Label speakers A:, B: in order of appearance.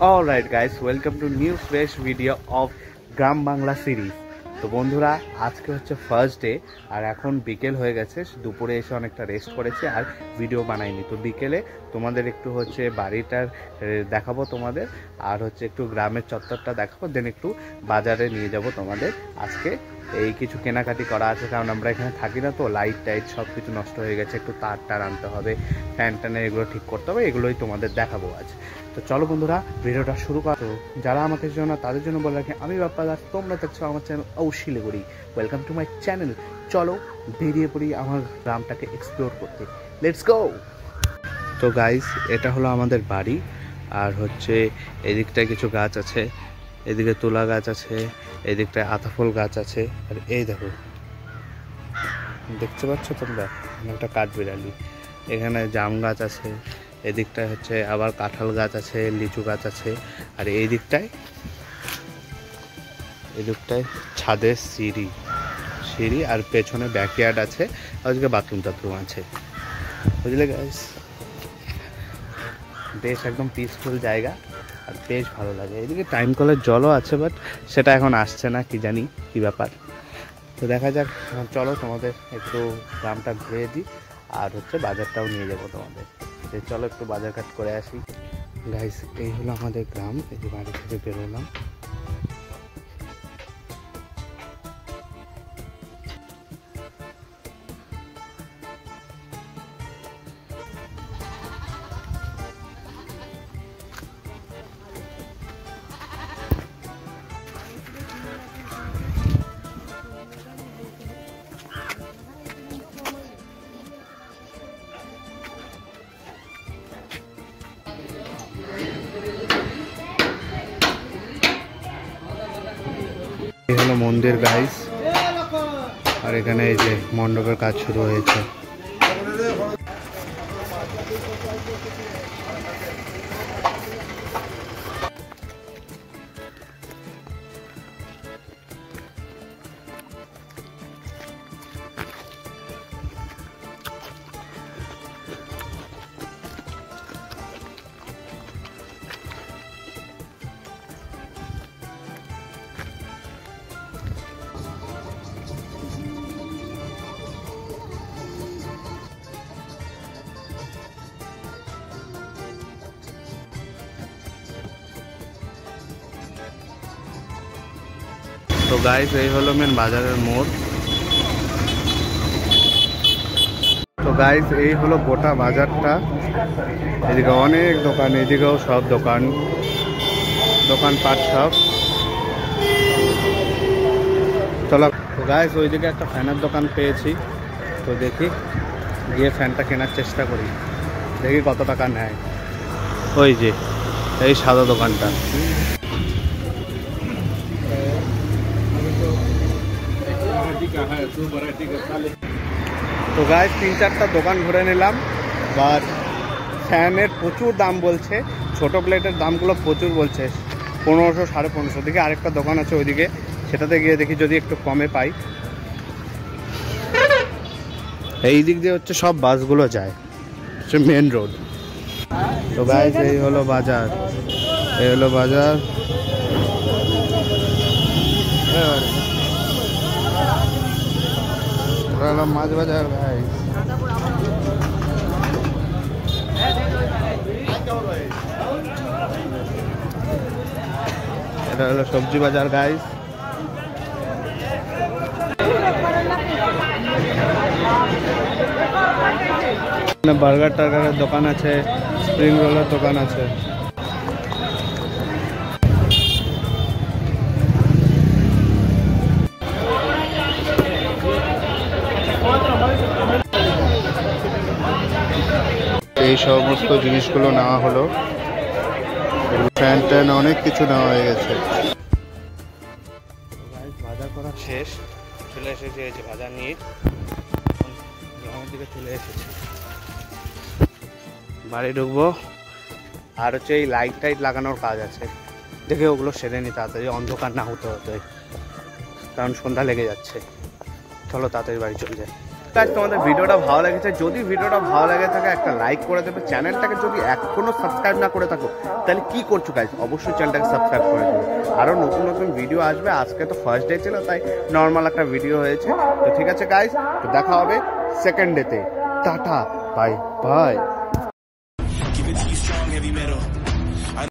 A: Alright guys, welcome to new fresh video of gram Bangla series. তো বন্ধুরা, আজকে হচ্ছে ফার্স্ট ডে আর এখন বিকেল হয়ে গেছে। দুপুরে এসে অনেকটা রেস্ট করেছি আর ভিডিও বানাইনি। তো বিকেলে তোমাদের একটু হচ্ছে বাড়িটার দেখাবো তোমাদের, আর হচ্ছে একটু গ্রামের চত্বরটা দেখাবো, দেন একটু বাজারে নিয়ে যাব তোমাদের। আজকে এই কিছু কেনাকাটি করা আছে, কারণ আমরা এখানে থাকি না, তো লাইট টাইট সব কিছু নষ্ট হয়ে গেছে, একটু তার আনতে হবে, ফ্যান ট্যানের এগুলো ঠিক করতে হবে, এগুলোই তোমাদের দেখাবো আজ। তো চলো বন্ধুরা, ভিডিওটা শুরু করো। যারা আমাকে জানো তাদের জন্য বলে রাখি, আমি বাপ্পা দাস, তোমরা দেখছো আমার channel Siliguri. Welcome to my channel. চলো বেরিয়ে পড়ি আমার গ্রামটাকে এক্সপ্লোর করতে। Let's go. তো গাইস, এটা হলো আমাদের বাড়ি, আর হচ্ছে এদিকটায় কিছু গাছ আছে, এদিকে তুলা গাছ আছে, এদিকটায় আতাফল গাছ আছে, আর এই দেখো দেখতে পাচ্ছ তোমরা একটা কাঠবিড়ালি। এখানে জাম গাছ আছে, এদিকটায় হচ্ছে আবার কাঁঠাল গাছ আছে, লিচু গাছ আছে, আর এই দিকটায় ছাদের সিঁড়ি আর পেছনে ব্যাকইয়ার্ড আছে, আজকে বাথরুম টাথরুম আছে, বুঝলে গাইস। বেশ একদম পিসফুল জায়গা আর বেশ ভালো লাগে। এদিকে টাইম কলের জলও আছে, বাট সেটা এখন আসছে না, কি জানি কি ব্যাপার। তো দেখা যাক, চলো তোমাদের একটু গ্রামটা ঘুরে দিই, আর হচ্ছে বাজারটাও নিয়ে যাবো তোমাদের। চলো একটু বাজার কাট করে আসি গাইস। এই হলো আমাদের গ্রাম, এই যে বাড়ি থেকে বেরোলাম। এই হলো মন্দির গাইস, আর এখানে এই যে মণ্ডপের কাজ শুরু হয়েছে। তো গাইস, এই হলো মেন বাজারের মোড়। তো গাইস, এই হলো গোটা বাজারটা। এদিকে অনেক দোকান, এদিকেও সব দোকানপাট সব। চলো। তো গাইস, ওইদিকে একটা ফ্যানের দোকান পেয়েছি, তো দেখি গিয়ে ফ্যানটা কেনার চেষ্টা করি, দেখি কত টাকা নেয়। ওই যে এই সাদা দোকানটা। তো গাইস, 3-4টা দোকান ঘুরে নিলাম, বাট ফ্যানের প্রচুর দাম বলছে, ছোট প্লেটের দামগুলো প্রচুর বলছে, 1500 1550। দিকে আরেকটা দোকান আছে ওইদিকে, সেটাতে গিয়ে দেখি যদি একটু কমে পাই। এই দিক দিয়ে হচ্ছে সব বাসগুলো যায়, হচ্ছে মেন রোড। তো গাইস, এই হলো বাজার, মাছ বাজার গাইস। এটা হলো সবজি বাজার গাইস। বার্গার টার্গারের দোকান আছে, স্প্রিং রোলের দোকান আছে। এই সমস্ত জিনিসগুলো নেওয়া হলো, ফ্যান ট্যান অনেক কিছু নেওয়া হয়ে গেছে। বাজার করা শেষ, চলে এসেছে এই যে বাজার নিয়ে, গ্রামের দিকে চলে এসেছে। বাড়ি ঢুকবো, আর হচ্ছে এই লাইট টাইট লাগানোর কাজ আছে, দেখে ওগুলো সেরে নি তাড়াতাড়ি, অন্ধকার না হতে, কারণ সন্ধ্যা লেগে যাচ্ছে। চলো তাড়াতাড়ি বাড়ি চলে যায়। গাইস তোমাদের ভিডিওটা ভালো লেগেছে, যদি ভিডিওটা ভালো লেগে থাকে একটা লাইক করে দেবে, চ্যানেলটাকে যদি এখনো সাবস্ক্রাইব না করে থাকো তাহলে কি করছো গাইস, অবশ্যই চ্যানেলটাকে সাবস্ক্রাইব করে দেবে। আরও নতুন নতুন ভিডিও আসবে, আজকে তো ফার্স্ট ডে ছিল তাই নর্মাল একটা ভিডিও হয়েছে। তো ঠিক আছে গাইস, তো দেখা হবে সেকেন্ড ডেতে। Tata, bye bye.